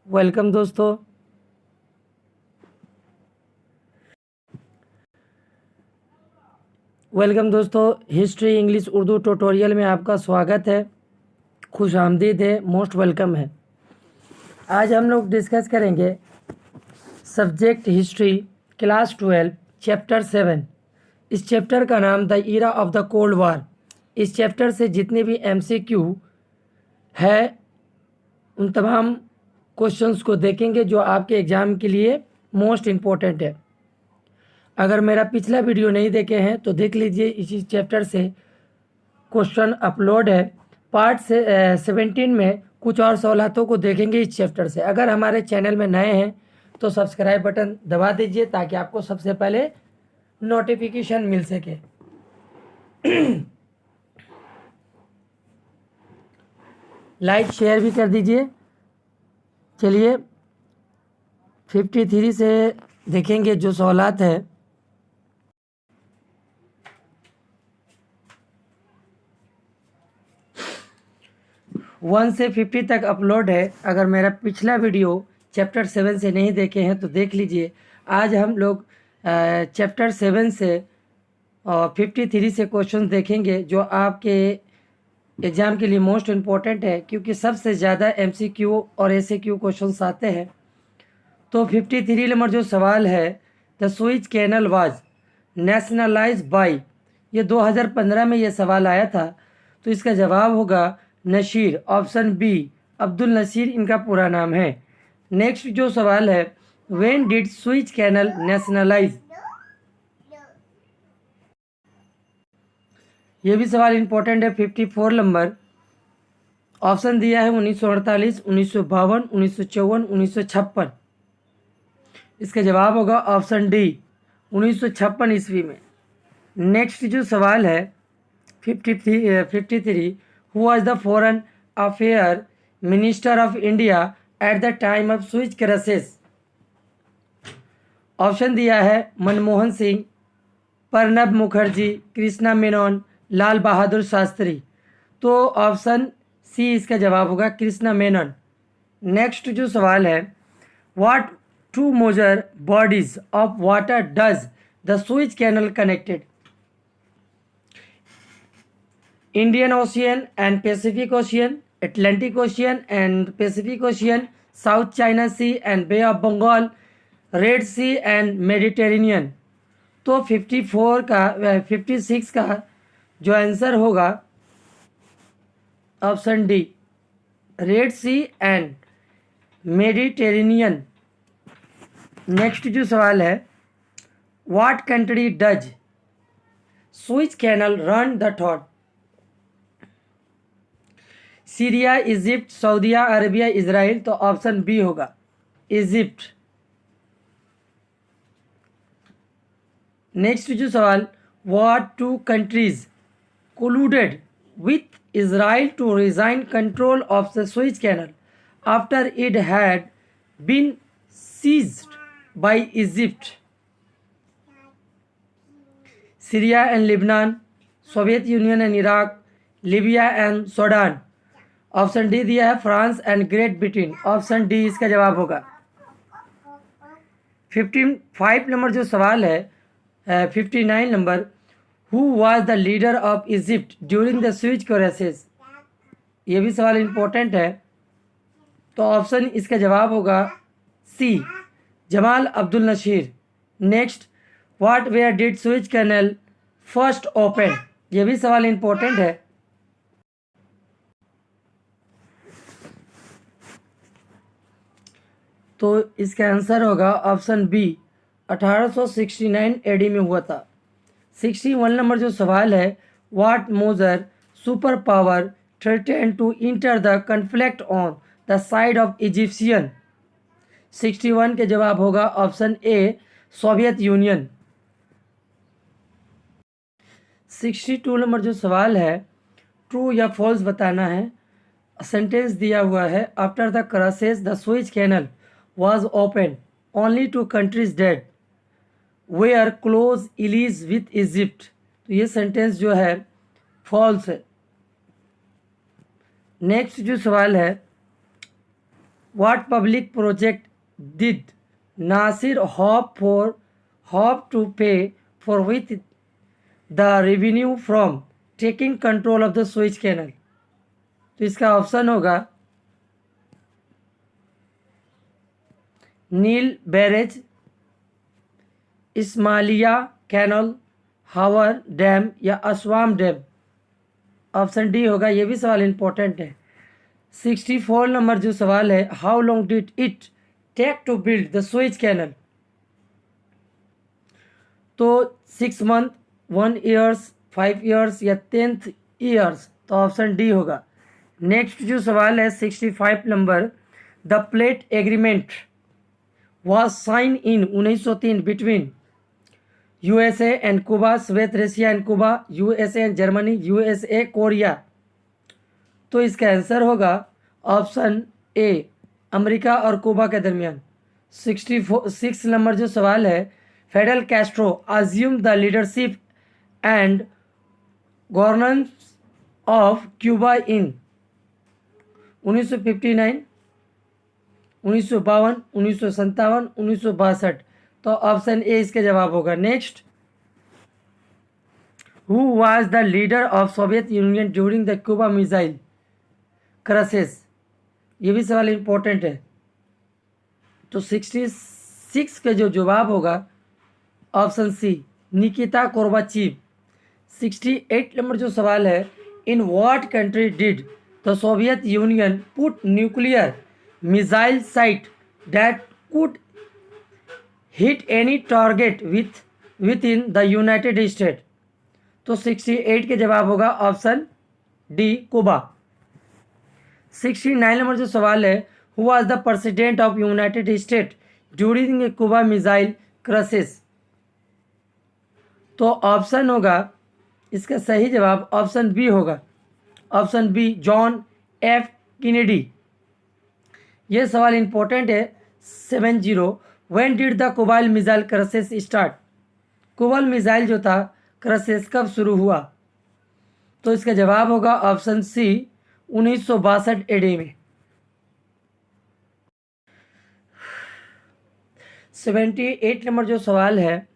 Welcome दोस्तों। History English Urdu tutorial में आपका स्वागत है। खुश आमदीद है, मोस्ट वेलकम है। आज हम लोग डिस्कस करेंगे सब्जेक्ट हिस्ट्री क्लास 12 चैप्टर 7। इस चैप्टर का नाम the era of the cold war. इस चैप्टर से जितने भी MCQ है उन तमाम क्वेश्चंस को देखेंगे जो आपके एग्ज़ाम के लिए मोस्ट इम्पोर्टेंट है। अगर मेरा पिछला वीडियो नहीं देखे हैं तो देख लीजिए, इसी चैप्टर से क्वेश्चन अपलोड है। पार्ट 17 में कुछ और सवालों को देखेंगे इस चैप्टर से। अगर हमारे चैनल में नए हैं तो सब्सक्राइब बटन दबा दीजिए ताकि आपको सबसे पहले नोटिफिकेशन मिल सके। लाइक शेयर भी कर दीजिए। चलिए 53 से देखेंगे जो सवालात है। वन से 50 तक अपलोड है। अगर मेरा पिछला वीडियो चैप्टर 7 से नहीं देखे हैं तो देख लीजिए। आज हम लोग चैप्टर 7 से 53 से क्वेश्चन देखेंगे जो आपके एग्ज़ाम के लिए मोस्ट इम्पोर्टेंट है, क्योंकि सबसे ज़्यादा MCQ और ACQ क्वेश्चंस आते हैं। तो 53 नंबर जो सवाल है, the Suez canal was nationalise by, ये 2015 में ये सवाल आया था। तो इसका जवाब होगा Nasser, option B, Abdul Nasser इनका पूरा नाम है। नेक्स्ट जो सवाल है, when did Suez canal nationalise, ये भी सवाल इंपॉर्टेंट है। 54 नंबर ऑप्शन दिया है 1948, 1952, 1954, 1956। इसका जवाब होगा ऑप्शन डी, 1956 ईस्वी में। नेक्स्ट जो सवाल है 53, who was the foreign affair minister of India at the time of Suez crisis. Option दिया है मनमोहन सिंह, प्रणब मुखर्जी, कृष्णा मेनन, लाल बहादुर शास्त्री। तो ऑप्शन सी इसका जवाब होगा, कृष्णा मेनन। नेक्स्ट जो सवाल है, what two major bodies of water does the Suez canal connected, Indian Ocean and Pacific Ocean, Atlantic Ocean and Pacific Ocean, South China Sea and Bay of Bengal, Red Sea and Mediterranean. तो 56 का जो answer होगा option D, Red Sea and Mediterranean. Next जो सवाल है, what country does Suez canal run the through, Syria, Egypt, Saudi Arabia, Israel. तो option B होगा, Egypt. Next जो सवाल, what two countries colluded with Israel to resign control of the Suez Canal after it had been seized by Egypt, Syria and Lebanon, Soviet Union and Iraq, Libya and Sudan। Option D दिया है France and great Britain. Option D इसका जवाब होगा। 55 number जो सवाल है, 59 number, who was the leader of Egypt during the Suez crisis. ये भी सवाल इंपॉर्टेंट है। तो ऑप्शन इसका जवाब होगा C, Gamal Abdel Nasser. Next, what where did Suez canal first open, ये भी सवाल इंपॉर्टेंट है। तो इसका आंसर होगा ऑप्शन बी, 1869 AD में हुआ था। 61 नंबर जो सवाल है, what major super power threaten to enter the conflict on the side of Egyptian. 61 के जवाब होगा option A, Soviet Union. 62 number जो सवाल है, ट्रू या फॉल्स बताना है। सेंटेंस दिया हुआ है, after the crisis the Suez canal was open, only two countries dead were close allies with Egypt। तो ये सेंटेंस जो है फॉल्स है। नेक्स्ट जो सवाल है, What public project did Nasir hope to pay for with the revenue from taking control of the Suez Canal? तो इसका ऑप्शन होगा नील बैरेज, इस्माइलिया कैनल, हावर डैम या असवाम डैम। ऑप्शन डी होगा। ये भी सवाल इंपॉर्टेंट है। 64 नंबर जो सवाल है, how long did it take to build the Suez canal? तो 6 मंथ, 1 ईयर्स, 5 ईयर्स या 10 ईयर्स। तो ऑप्शन डी होगा। नेक्स्ट जो सवाल है 65 number, the plate agreement was signed in 1903 between USA and Cuba, Soviet Russia and Cuba, USA and Germany, USA Korea. तो इसका answer होगा ऑप्शन ए, अमेरिका और कुबा के दरमियान। 66 नंबर जो सवाल है, federal Castro assume the leadership and governance of Cuba इन 1959, 1952, 1957, 1962। तो ऑप्शन ए इसके जवाब होगा। Next, who was the leader of Soviet union during the Cuba missile crisis? ये भी सवाल इंपॉर्टेंट है। तो 66 का जो जवाब होगा ऑप्शन सी, निकिता कोर्बाचेव। 68 नंबर जो सवाल है, in what country did the Soviet union put nuclear missile site that could hit any target within the United States? तो 68 के जवाब होगा ऑप्शन डी, कुबा। 69 नंबर जो सवाल है, who was the president of United State during Cuba missile crisis? तो option होगा, इसका सही जवाब ऑप्शन बी होगा। Option B, John F Kennedy. ये सवाल इंपॉर्टेंट है। 70, when did the Cuban missile crisis start? Cuban missile जो था क्राइसिस कब शुरू हुआ? तो इसका जवाब होगा ऑप्शन सी, 1962 एडी में। 78 नंबर जो सवाल है,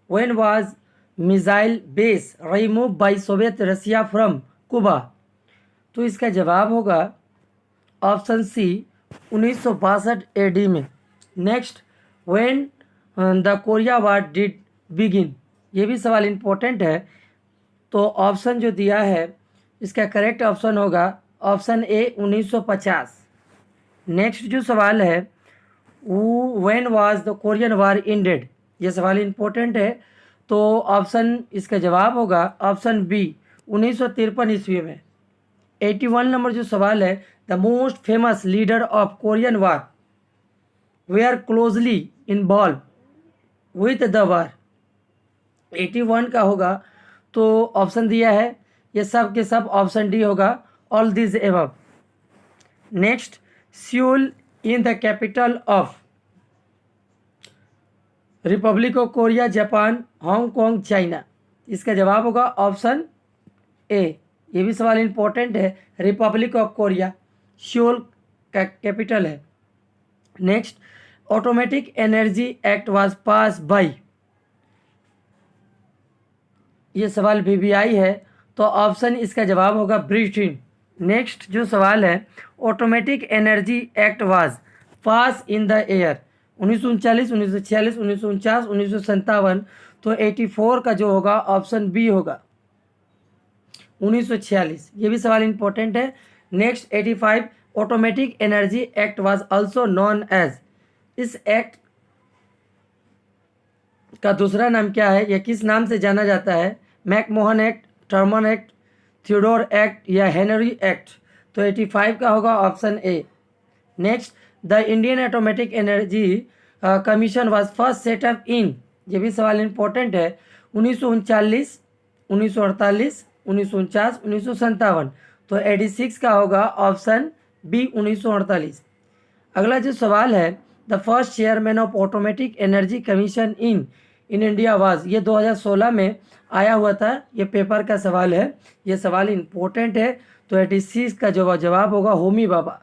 when was missile base remove by Soviet Russia from Quba? तो इसका जवाब होगा ऑप्शन सी, 1962 एडी में। Next, when the Korea war did begin? ये भी सवाल इंपॉर्टेंट है। तो ऑप्शन जो दिया है, इसका करेक्ट ऑप्शन होगा ऑप्शन ए, 1950। नेक्स्ट जो सवाल है, when was the Korean war ended? ये सवाल इंपॉर्टेंट है। तो ऑप्शन इसका जवाब होगा ऑप्शन बी, 1953 ईस्वी में। 81 नंबर जो सवाल है, the most famous leader of Korean war were closely involve with the war? 81 का होगा। तो ऑप्शन दिया है, ये सब के सब ऑप्शन डी होगा, all this above. Next, Seoul in the capital of Republic of Korea, Japan, Hong Kong, China? इसका जवाब होगा ऑप्शन ए। ये भी सवाल इंपॉर्टेंट है। रिपब्लिक ऑफ कोरिया सियोल का कैपिटल है। Next, automatic energy act was pass by? ये सवाल VBI है। तो ऑप्शन इसका जवाब होगा ब्रिटेन। नेक्स्ट जो सवाल है, automatic energy act was pass in the year 1939, 1946, 1949, 1957। तो 84 का जो होगा ऑप्शन बी होगा, 1946। ये भी सवाल इंपॉर्टेंट है। Next, 85, automatic energy act was also known as? इस एक्ट का दूसरा नाम क्या है, या किस नाम से जाना जाता है? McMahon act, Truman act, Theodore act या हेनरी एक्ट? तो 85 का होगा option A. Next, the Indian automatic energy commission was first set up in? ये भी सवाल इंपॉर्टेंट है। 1939, 1948, 1949, 1957। तो 86 का होगा ऑप्शन बी, 1948। अगला जो सवाल है, the first chairman of automatic energy commission in India was? ये 2016 में आया हुआ था। ये पेपर का सवाल है, ये सवाल इंपॉर्टेंट है। तो 86 का जो जवाब होगा होमी भाभा।